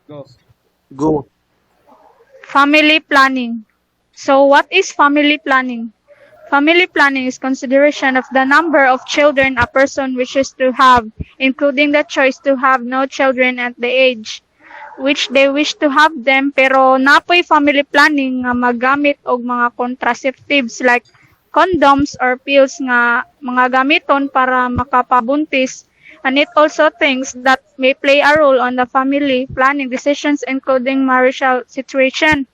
Go. Go. Family planning. So, what is family planning? Family planning is consideration of the number of children a person wishes to have, including the choice to have no children at the age which they wish to have them, pero napoy family planning nga magamit og mga contraceptives like condoms or pills nga mga gamiton para makapabuntis, and it also thinks that may play a role on the family planning decisions including marital situation.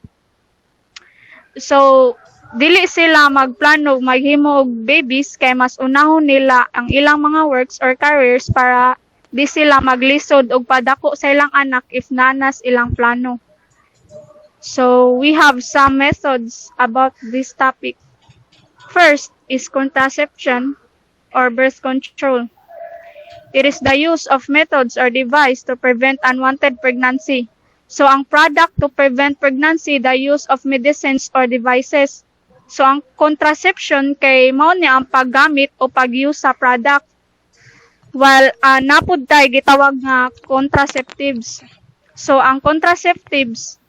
So, dili sila magplano maghimo og babies kay mas unahon nila ang ilang mga works or careers para di sila maglisod og padako sa ilang anak if nanas ilang plano. So, we have some methods about this topic. First is contraception or birth control. It is the use of methods or device to prevent unwanted pregnancy. So, ang product to prevent pregnancy, the use of medicines or devices. So, ang contraception kay mao ni ang paggamit o pag-use sa product. While napud tay gitawag nga contraceptives. So, ang contraceptives,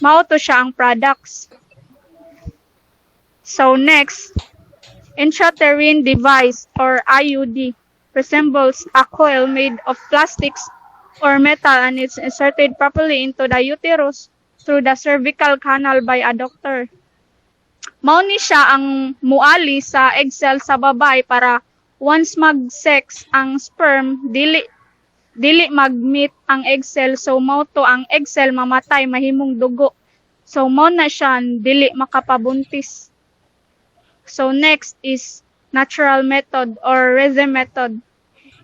mao to siya ang products. So, next, intrauterine device or IUD resembles a coil made of plastics or metal and it's inserted properly into the uterus through the cervical canal by a doctor. Mao ni siya ang muali sa egg cell sa babae para once mag-sex ang sperm, dili mag-meet ang egg cell, so mao to ang egg cell mamatay mahimong dugo. So mao na siya dili makapabuntis. So next is natural method or rhythm method.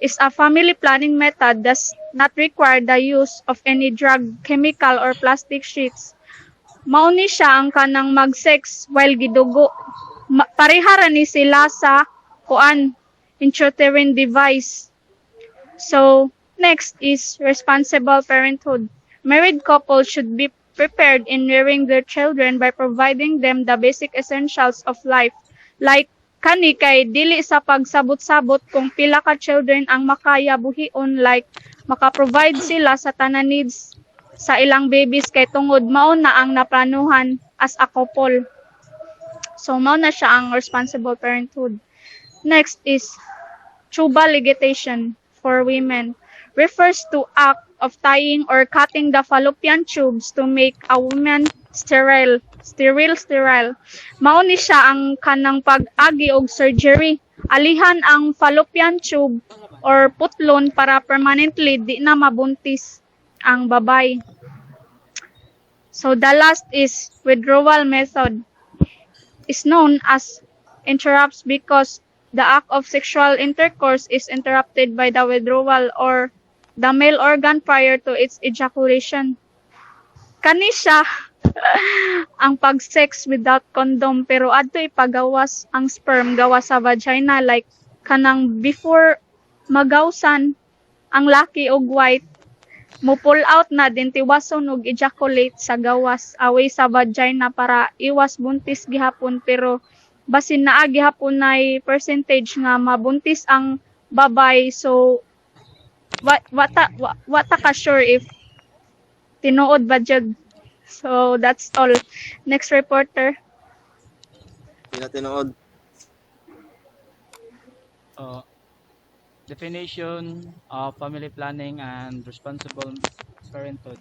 Is a family planning method does not require the use of any drug, chemical, or plastic sheets. Mao ni siya ang kanang mag-sex while gidugo. Parehara ni sila sa intrauterine device. So, next is responsible parenthood. Married couples should be prepared in rearing their children by providing them the basic essentials of life. Like kani kay dili sa pagsabot-sabot kung pila ka children ang makaya buhion, like maka-provide sila sa tanan needs sa ilang babies kay tungod mao na ang naplanuhan as a couple. So mao na siya ang responsible parenthood. Next is tubal ligation for women. Refers to act of tying or cutting the fallopian tubes to make a woman sterile. Mao ni siya ang kanang pag-agi og surgery. Alihan ang fallopian tube or putlon para permanently di na mabuntis ang babay. So the last is withdrawal method. Is known as interrupts because the act of sexual intercourse is interrupted by the withdrawal or the male organ prior to its ejaculation. Kani siya ang pag-sex without condom pero adto ipagawas ang sperm gawas sa vagina, like kanang before magawsan ang laki og white mo pull out na din tiwason og ejaculate sa gawas away sa vagina para iwas buntis gihapon, pero basin naa gihapon nay percentage nga mabuntis ang babay. So wata ka sure if tinuod ba jud. So that's all. Next reporter. Pila tinuod. Definition of family planning and responsible parenthood.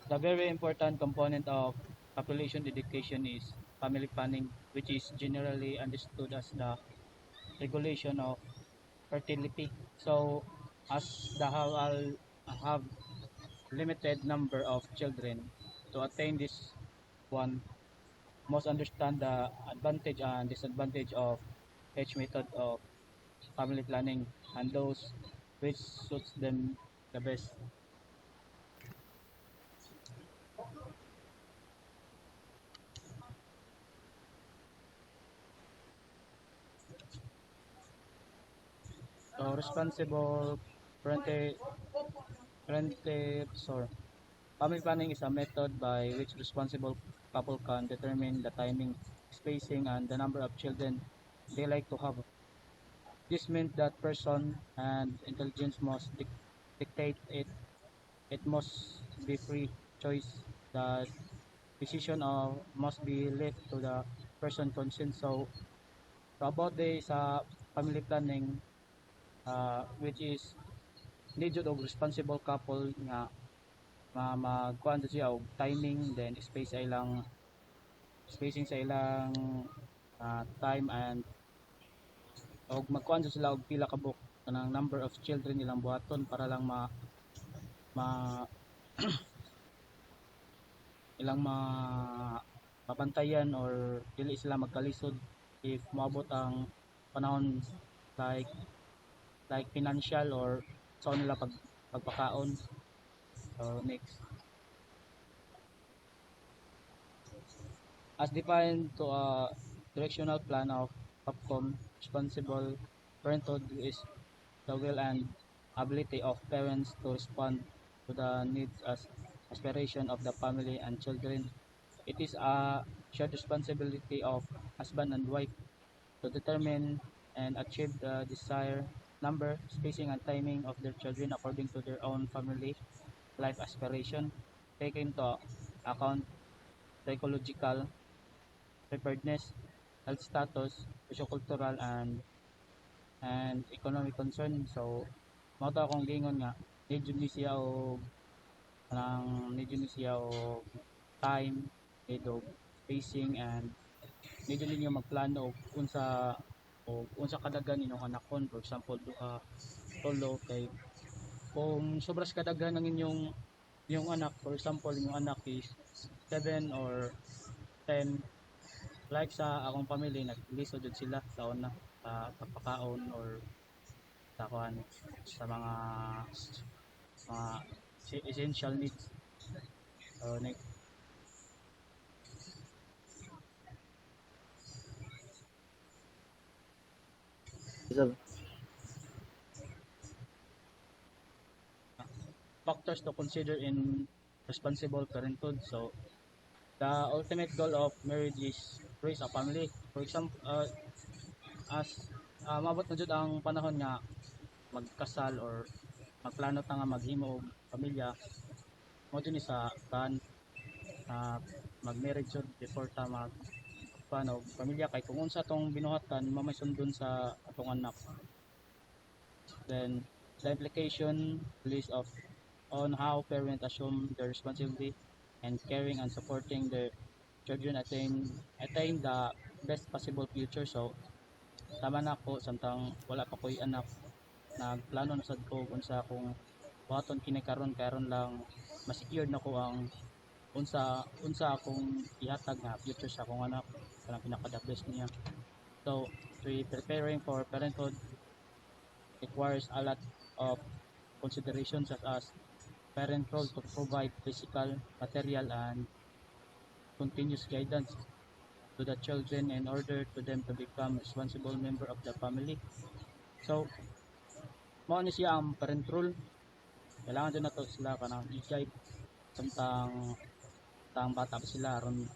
The very important component of population education is family planning, which is generally understood as the regulation of fertility. So, as the have limited number of children, to attain this one, must understand the advantage and disadvantage of each method of family planning and those which suits them the best. So responsible parenting, sorry. Family planning is a method by which responsible couple can determine the timing, spacing, and the number of children they like to have. This means that person and intelligence must dictate it it must be free choice. The decision of must be left to the person concerned. So about the sa family planning, which is need jud og responsible couple nga magkuhan to siya og timing, then space sa ilang spacing sa ilang time, and og magkuhan to sila og pila ka book kanang number of children ilang buhaton para lang ma ilang mabantayan or dili sila magkalisod if moabot ang panahon like financial or sa nila pagpakaon. So next, as defined to a directional plan of POPCOM, responsible parenthood is the will and ability of parents to respond to the needs as aspiration of the family and children. It is a shared responsibility of husband and wife to determine and achieve the desired number, spacing, and timing of their children according to their own family life aspiration, taking into account psychological preparedness, health status, sociocultural, and economic concern. So, mao ta akong gingon nga need jud ni siya og need jud ni siya og time, need og spacing, and need jud ninyo magplano og unsa kadagan inyong anakon. For example, duha, tulo, kay kung sobras kadagan ang inyong anak, for example, inyong anak is 7 or 10, like sa akong family, nagliso jud sila sa una sa pagpakaon or sa kuan sa mga essential needs. So next, Isa. factors to consider in responsible parenthood. So the ultimate goal of marriage is raise a family. For example, as mabot na jud ang panahon nga magkasal or magplano ta nga maghimo og pamilya, mo din sa tan mag-marriage jud before ta paano pamilya, kay kung unsa tong binuhatan mamay sundon sa atong anak. Then the implication list of on how parents assume their responsibility and caring and supporting their children attain the best possible future. So tama na ko samtang wala pa ko'y anak, nagplano na sad ko unsa akong buhaton kini karon lang ma-secure na ko ang unsa akong ihatag nga future sa akong anak, kanang pinaka the best niya. So preparing for parenthood requires a lot of considerations, such as parent role to provide physical, material, and continuous guidance to the children in order to them to become responsible member of the family. So mao ni siya ang parent role. Kailangan din nato sila kanang i-guide samtang bata pa sila aron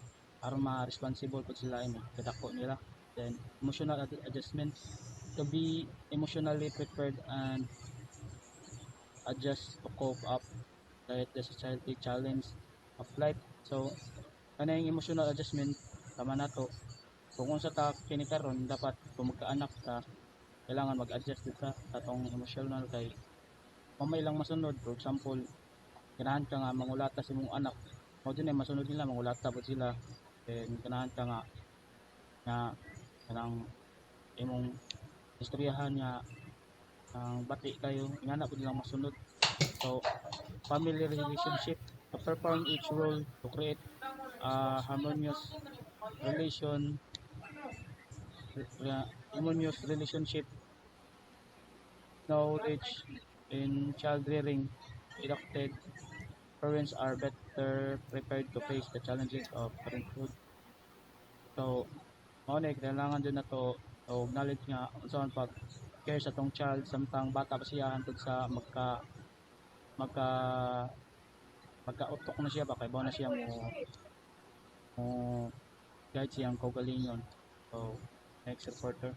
ma-responsible pud sila ini kadako nila. Then emotional adjustment, to be emotionally prepared and adjust to cope up with the society challenge of life. So kanang emotional adjustment tama na to. Kung unsa ta kini karon, dapat kung magkaanak ta kailangan mag-adjust sa atong emotional, kay mamay lang masunod. For example, ganahan ka nga mangulata sa imong anak, mao din ay masunod nila, mangulata pud sila. Then ganahan ka nga kanang imong istoryahan nga ang bati kayo, ingana pud nilang masunod. So family relationship, to perform each role to create a harmonious relationship. Knowledge in child rearing educated parents are better prepared to face the challenges of parenthood. So mao ni kailangan din nato og knowledge nga unsa man pag care sa tong child samtang bata pa siya hangtod sa magka magka-utok na siya ba, kay bawo na siya mo guide siyang kaugalingon. So next reporter.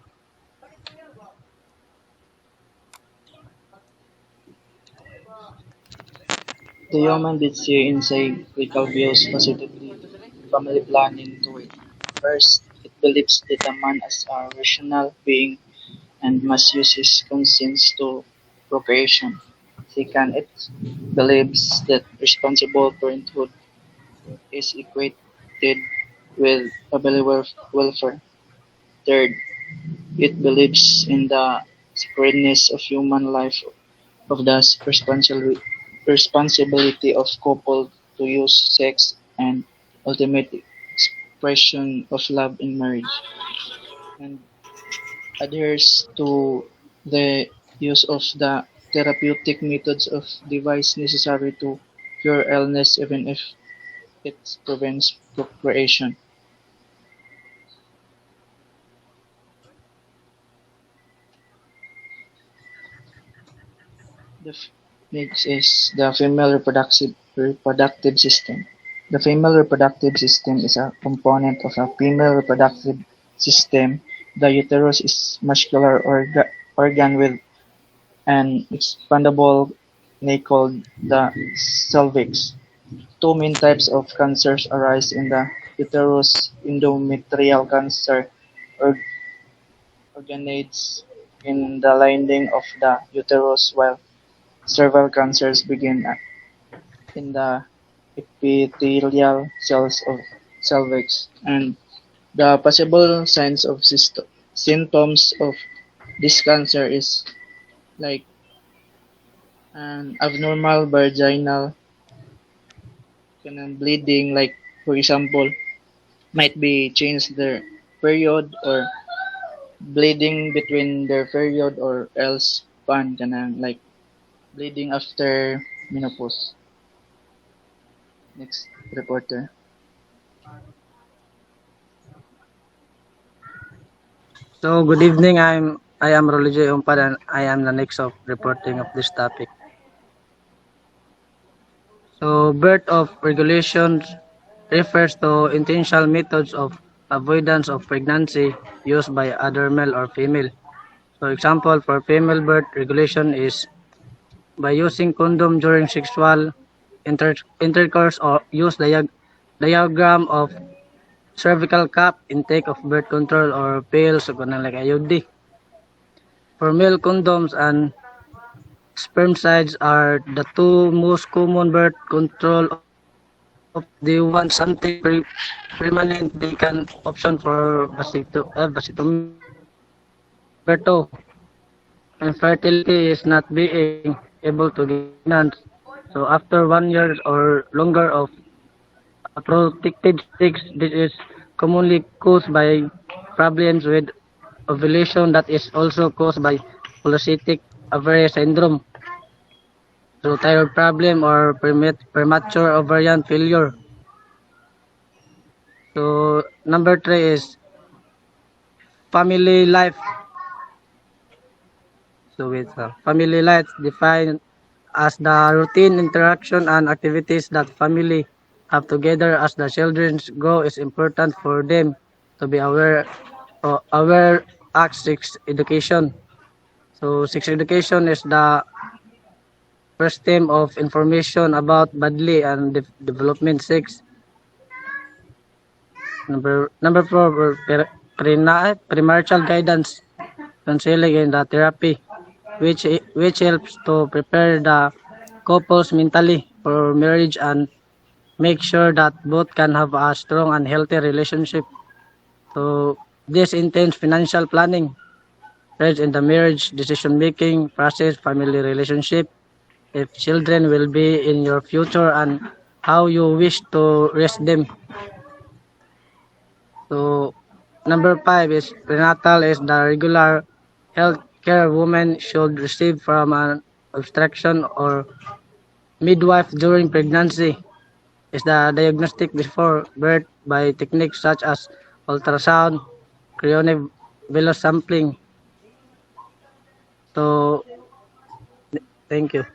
The human did see encyclical views positively family planning to it. First, it believes that a man is a rational being and must use his conscience to procreation. Second, it believes that responsible parenthood is equated with family welfare. Third, it believes in the sacredness of human life, of the responsibility of couple to use sex and ultimate expression of love in marriage, and adheres to the use of the therapeutic methods of device necessary to cure illness even if it prevents procreation. Next is the female reproductive system. The female reproductive system is a component of a female reproductive system. The uterus is muscular organ with an expandable neck called the cervix. Two main types of cancers arise in the uterus: endometrial cancer or originates in the lining of the uterus, while several cancers begin in the epithelial cells of cervix. And the possible signs of symptoms of this cancer is like an abnormal vaginal bleeding, like for example, might be change their period or bleeding between their period or else pan kanang like bleeding after menopause. Next reporter. So good evening. I am Rolly J. Umpad and I am the next of reporting of this topic. So birth of regulations refers to intentional methods of avoidance of pregnancy used by other male or female. So example for female birth regulation is by using condom during sexual intercourse or use diagram of cervical cap, intake of birth control or pills so like IUD. For male condoms and spermicides are the two most common birth control of the one something permanent they can option for vasectomy. Number two, infertility is not being able to get pregnant. So after 1 year or longer of a protected sex, this is commonly caused by problems with ovulation that is also caused by polycystic ovary syndrome. So thyroid problem or premature ovarian failure. So number three is family life. So family life defined as the routine interaction and activities that family have together as the children grow is important for them to be aware of sex education. So sex education is the first theme of information about bodily and development sex. Number four, premarital guidance, counseling and the therapy, which helps to prepare the couples mentally for marriage and make sure that both can have a strong and healthy relationship. So this entails financial planning, marriage in the marriage decision making process, family relationship, if children will be in your future and how you wish to raise them. So number five is prenatal is the regular health care women should receive from an obstetrician or midwife during pregnancy. Is the diagnostic before birth by techniques such as ultrasound, cryonic sampling. So thank you.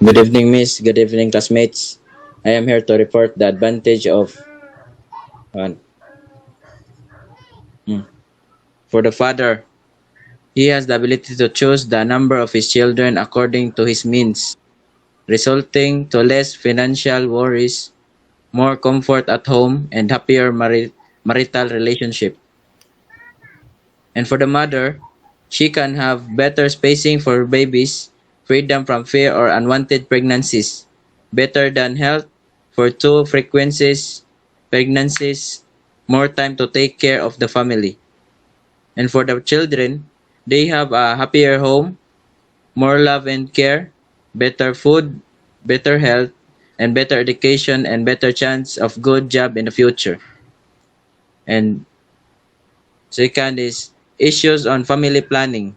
Good evening, Miss. Good evening, classmates. I am here to report the advantage of one. For the father, he has the ability to choose the number of his children according to his means. resulting to less financial worries, more comfort at home, and happier marital relationship. And for the mother, she can have better spacing for babies, freedom from fear or unwanted pregnancies, better than health for two pregnancies, more time to take care of the family. And for the children, they have a happier home, more love and care, better food, better health, and better education and better chance of good job in the future. And second is issues on family planning.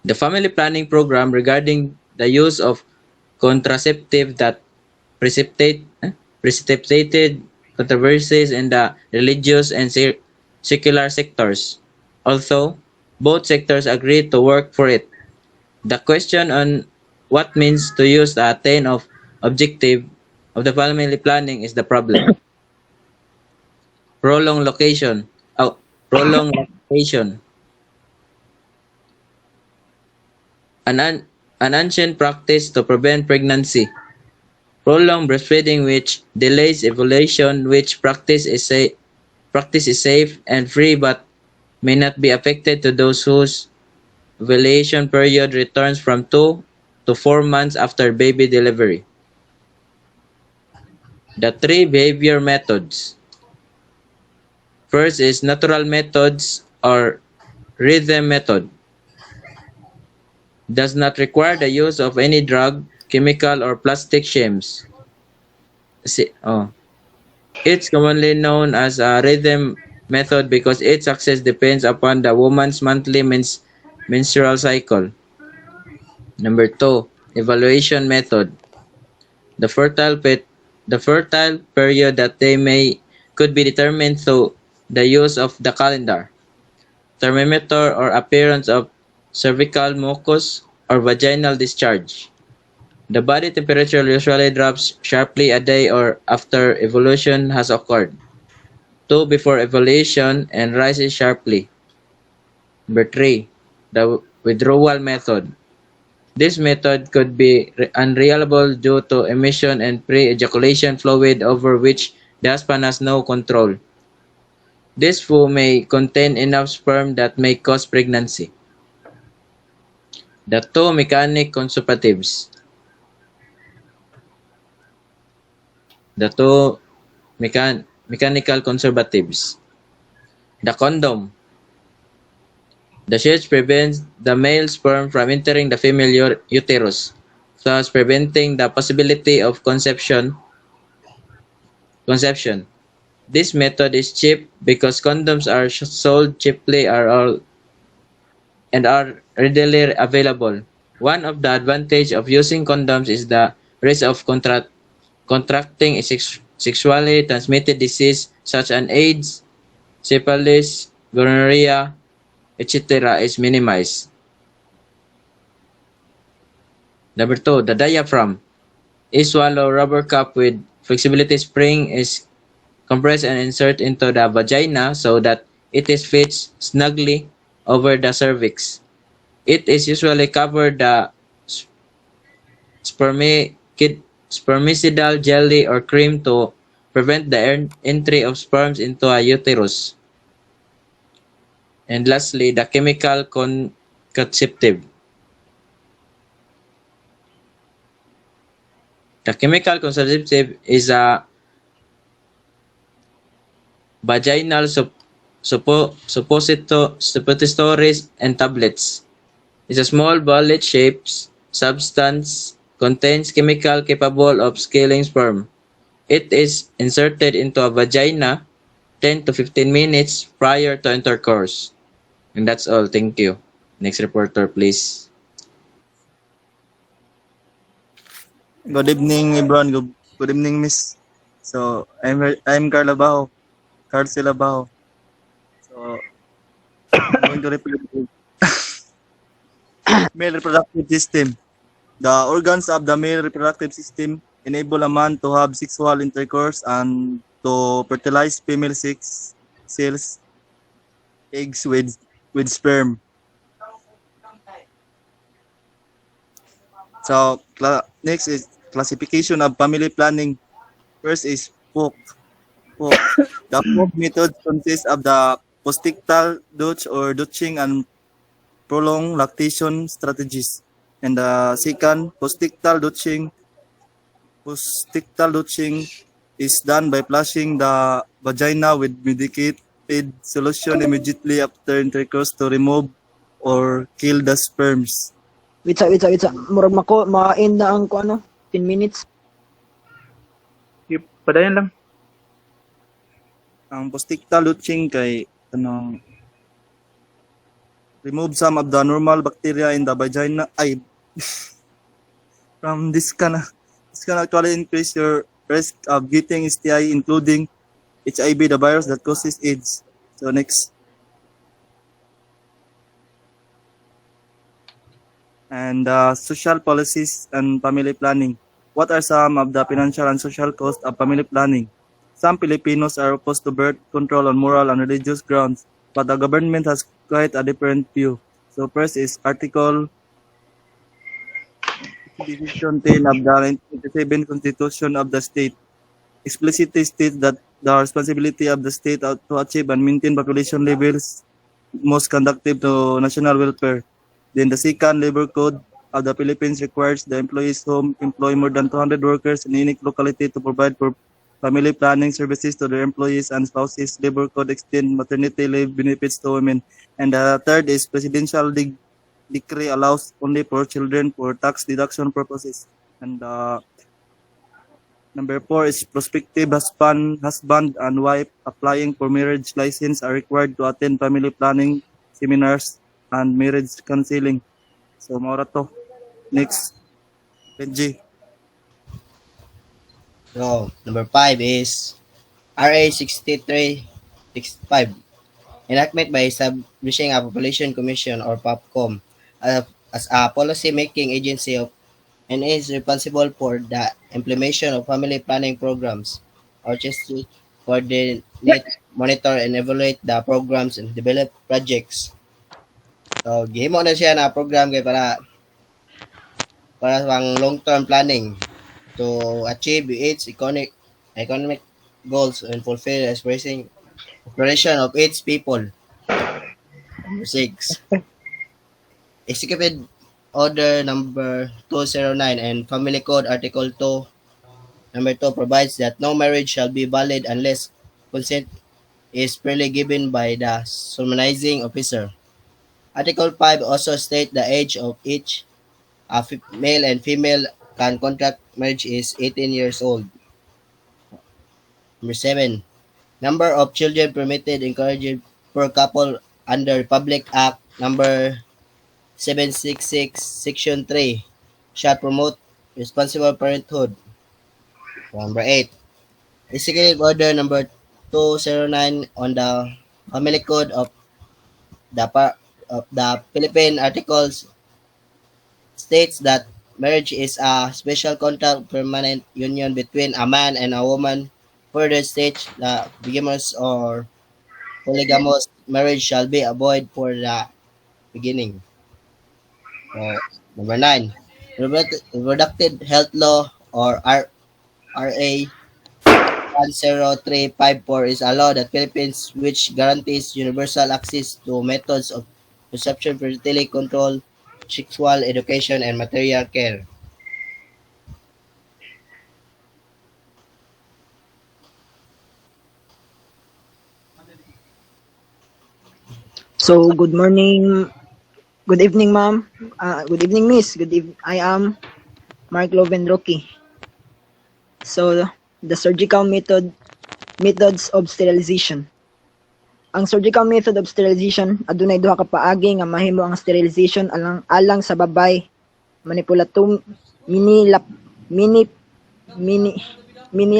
The family planning program regarding the use of contraceptive that precipitated controversies in the religious and secular sectors. Although both sectors agreed to work for it, the question on what means to use the attain of objective of the family planning is the problem. Prolonged location. Oh, prolonged lactation. An ancient practice to prevent pregnancy. Prolonged breastfeeding which delays ovulation, which practice is safe and free but may not be affected to those whose ovulation period returns from 2 to 4 months after baby delivery. The three behavior methods. First is natural methods or rhythm method. Does not require the use of any drug, chemical, or plastic shims. It's commonly known as a rhythm method because its success depends upon the woman's monthly menstrual cycle. Number 2, evaluation method. The fertile period that could be determined through the use of the calendar, thermometer, or appearance of cervical mucus or vaginal discharge. The body temperature usually drops sharply a day or after ovulation has occurred, 2 before ovulation, and rises sharply. Number 3, the withdrawal method. This method could be unreliable due to emission and pre-ejaculation fluid over which the husband has no control. This foo may contain enough sperm that may cause pregnancy. The two mechanical conservatives. The condom. The sheath prevents the male sperm from entering the female uterus, thus preventing the possibility of conception. This method is cheap because condoms are sold cheaply and are readily available. One of the advantages of using condoms is the risk of contracting a sexually transmitted disease such as AIDS, syphilis, gonorrhea, etc. is minimized. Number 2, the diaphragm. A swallow rubber cup with flexibility spring is compressed and inserted into the vagina so that it fits snugly over the cervix. It is usually covered the spermicidal jelly or cream to prevent the entry of sperms into a uterus. And lastly, the chemical contraceptive. The chemical contraceptive is a vaginal suppositories and tablets. It's a small bullet-shaped substance contains chemical capable of killing sperm. It is inserted into a vagina 10 to 15 minutes prior to intercourse. And that's all. Thank you. Next reporter, please. Good evening, everyone. Good evening, Miss. So I'm Carl Silabao. So I'm going to represent male reproductive system. The organs of the male reproductive system enable a man to have sexual intercourse and to fertilize female sex cells, eggs with sperm. So next is classification of family planning. First is POC. POC. The POC method consists of the postictal Dutch or Dutching and prolonged lactation strategies. And the second, postictal Dutching is done by flushing the vagina with medicated solution immediately after intercourse to remove or kill the sperms. Witsa. Murag ma-end na ang 10 minutes. Padayon lang. Ang postictal Dutching kay remove some of the normal bacteria in the vagina. This can actually increase your risk of getting STI, including HIV, the virus that causes AIDS. So next. And social policies and family planning. What are some of the financial and social costs of family planning? Some Filipinos are opposed to birth control on moral and religious grounds, but the government has quite a different view. So first is Article Division 10 of the 1987 Constitution of the state explicitly states that the responsibility of the state to achieve and maintain population levels most conducive to national welfare. Then the second labor code of the Philippines requires the employees who employ more than 200 workers in any locality to provide for family planning services to their employees and spouses. Labor code extend maternity leave benefits to women. And the third is presidential decree allows only for children for tax deduction purposes. And number 4 is prospective husband and wife applying for marriage license are required to attend family planning seminars and marriage counseling. So, maura to. Next. Benji. So, number 5 is RA 6365, enactment by establishing a Population Commission or POPCOM as a policy-making agency of and is responsible for the implementation of family planning programs or just to coordinate, monitor, and evaluate the programs and develop projects. So, gihimo na siya na program kay para pang long-term planning to achieve its economic goals and fulfill aspiration of its people. Number 6. Executive Order number 209 and Family Code Article 2 number 2 provides that no marriage shall be valid unless consent is freely given by the solemnizing officer. Article 5 also states the age of each male and female can contract marriage is 18 years old. Number 7. Number of children permitted encouraged per couple under Republic Act number 766 Section 3 shall promote responsible parenthood. Number 8. Executive Order number 209 on the Family Code of the Philippine Articles states that marriage is a special contract permanent union between a man and a woman. Further states that bigamous or polygamous marriage shall be avoided for the beginning. Number 9. Reproductive Health Law or RA 10354 is a law that Philippines which guarantees universal access to methods of conception, fertility control, sexual education, and material care. So, good morning. Good evening, ma'am. Good evening, miss. I am Mark Loven Rocky. So, the surgical methods of sterilization. Ang surgical method of sterilization adunay duha ka paagi nga mahimo ang sterilization alang sa babay. Manipulatum mini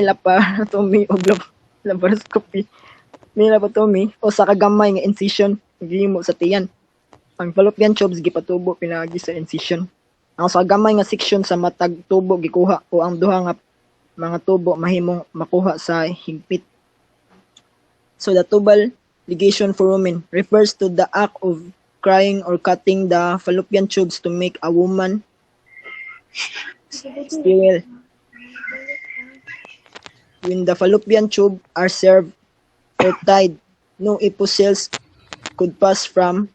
laparotomy o laparoscopy. Mini laparotomy o sa kagamay nga incision gihimo sa tiyan. Ang fallopian tubes gipatubo pinagi sa incision. Ang sa gamay nga section sa matag tubo gikuha o ang duha nga mga tubo mahimong makuha sa higpit. So the tubal ligation for women refers to the act of crying or cutting the fallopian tubes to make a woman Still, when the fallopian tube are served or tied, no cells could pass from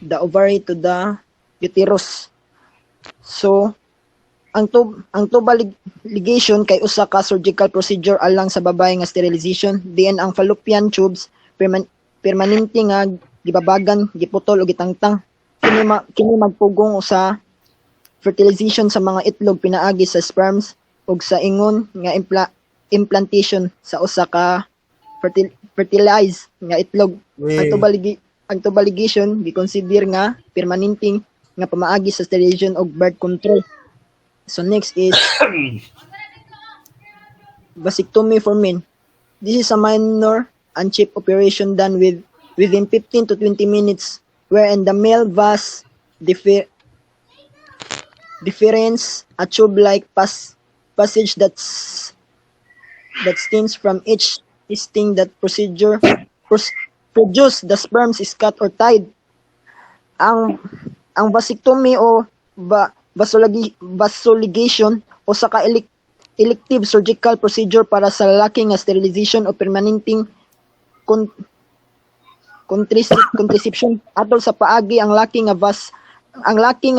the ovary to the uterus. So, ang tubal ligation kay usa ka surgical procedure alang sa babaye nga sterilization. Diin ang fallopian tubes permanente nga gibabagan, giputol o gitangtang. Kini magpugong sa fertilization sa mga itlog pinaagi sa sperms ug sa ingon nga implantation sa usa ka fertilized nga itlog. Ang tubal ligation gikonsider nga permanente nga pamaagi sa sterilization ug birth control. So next is vasectomy for men. This is a minor and cheap operation done within 15 to 20 minutes, wherein the male vas difference a tube-like passage that stems from each sting. That procedure produce the sperms is cut or tied. Ang vasectomy o vasoligation o sa elective surgical procedure para sa lalaki nga sterilization o permanenteng contraception atol sa paagi ang laki nga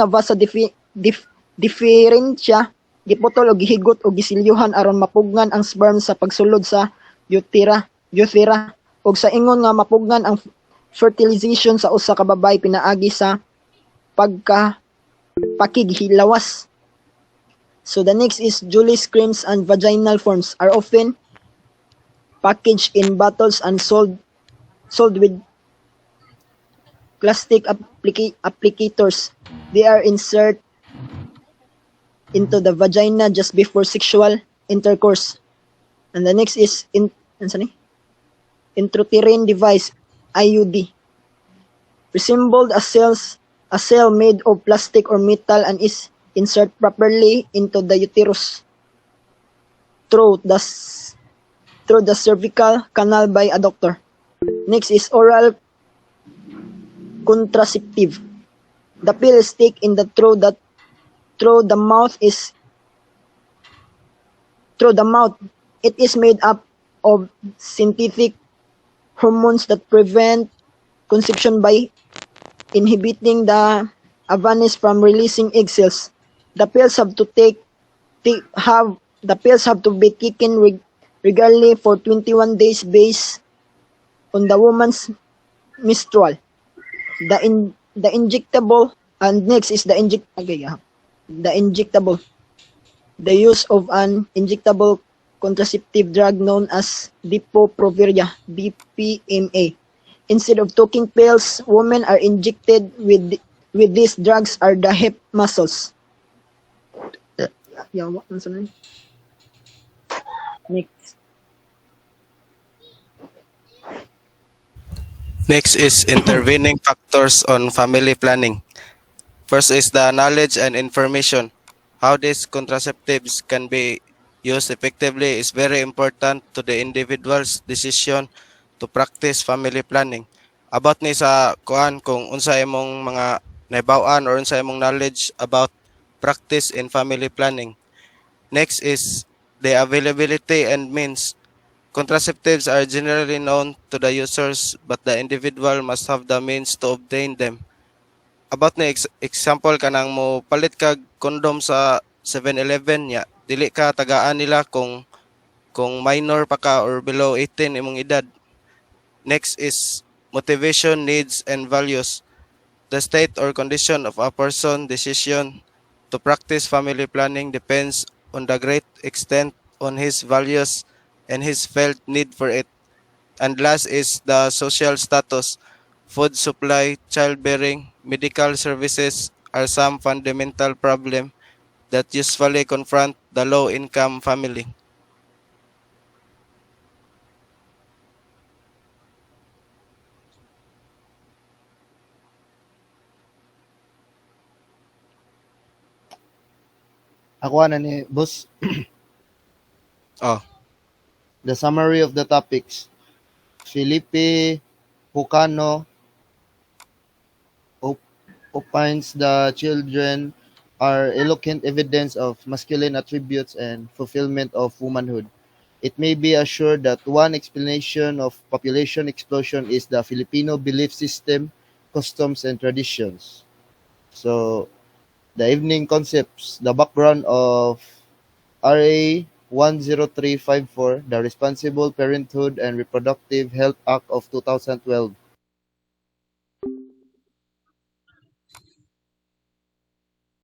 vasa diferensya giputol o gihigot o gisilyuhan aron mapugnan ang sperm sa pagsulod sa utera ug sa ingon nga mapugnan ang fertilization sa usa ka babay pinaagi sa pakighilawas. So the next is Julie's creams and vaginal forms are often packaged in bottles and sold with plastic applicators. They are inserted into the vagina just before sexual intercourse. And the next is intrauterine device, IUD, resembled a cell made of plastic or metal and is inserted properly into the uterus through the cervical canal by a doctor. Next is oral contraceptive. The pill is taken in through the mouth. It is made up of synthetic hormones that prevent conception by inhibiting the ovaries from releasing egg cells. The pills have to be taken regularly for 21 days based on the woman's menstrual. The injectable, and next is the injectable. The use of an injectable contraceptive drug known as Depo-Provera, DPMA. Instead of taking pills, women are injected with these drugs are the hip muscles. Next. Next is intervening factors on family planning. First is the knowledge and information. How these contraceptives can be used effectively is very important to the individual's decision to practice family planning. About ni sa kuan kung unsa imong mga naibaw-an or unsa imong knowledge about practice in family planning. Next is the availability and means. Contraceptives are generally known to the users, but the individual must have the means to obtain them. About na example kanang mo palit kag condom sa 7-Eleven nya, dili ka tagaan nila kung minor pa ka or below 18 imong edad. Next is motivation, needs, and values. The state or condition of a person's decision to practice family planning depends on the great extent on his values and his felt need for it. And last is the social status. Food supply, childbearing, medical services are some fundamental problems that usually confront the low-income family. Ako na ni boss. Oh, The summary of the topics. Felipe Hucano opines the children are eloquent evidence of masculine attributes and fulfillment of womanhood. It may be assured that one explanation of population explosion is the Filipino belief system, customs, and traditions. So, the evening concepts, the background of RA 10354, the Responsible Parenthood and Reproductive Health Act of 2012,